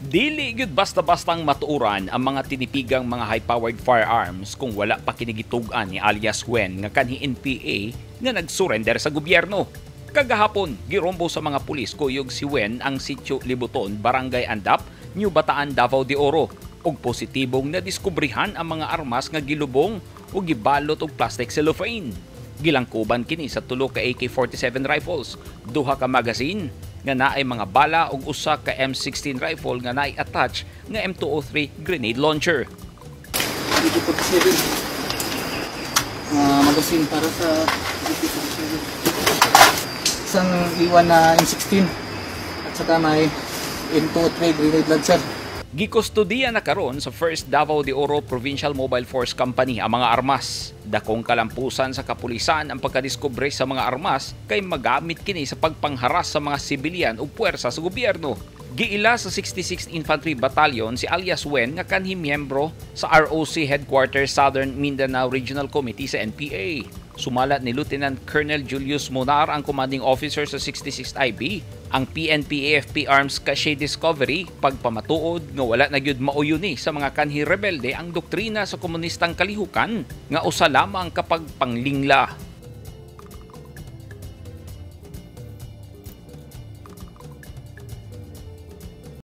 Dili gyud basta-bastang matuuran ang mga tinipigang mga high-powered firearms kung wala pa kinigitugan ni alias Wen nga kanhi NPA nga nag-surrender sa gobyerno. Kagahapon, girombo sa mga pulis kuyog si Wen ang Sitio Libuton, Barangay Andap, New Bataan, Davao de Oro ug positibong nadiskubrihan ang mga armas nga gilubong o gibalot og plastic cellophane. Gilangkuban kini sa tulo ka AK-47 rifles, duha ka magazine nga naay mga bala ug usa ka M16 rifle nga naay attach nga M203 grenade launcher. AK-47 magazine para sa AK-47. Isang iwan na M16 at saka may M203 grenade launcher. Gikustodiya na karon sa 1st Davao de Oro Provincial Mobile Force Company ang mga armas. Dakong kalampusan sa kapulisan ang pagkadiskubre sa mga armas kay magamit kini sa pagpangharas sa mga sibilyan o puwersa sa gobyerno. Giila sa 66th Infantry Battalion si alias Wen nga kanhi miyembro sa ROC Headquarters Southern Mindanao Regional Committee sa NPA. Sumala ni Lieutenant Colonel Julius Monar ang commanding officer sa 66th IB. Ang PNP-AFP Arms Cache Discovery pagpamatuod nga wala na gyud mauyuni sa mga kanhi rebelde ang doktrina sa komunistang kalihukan nga usa lamang kapag panglingla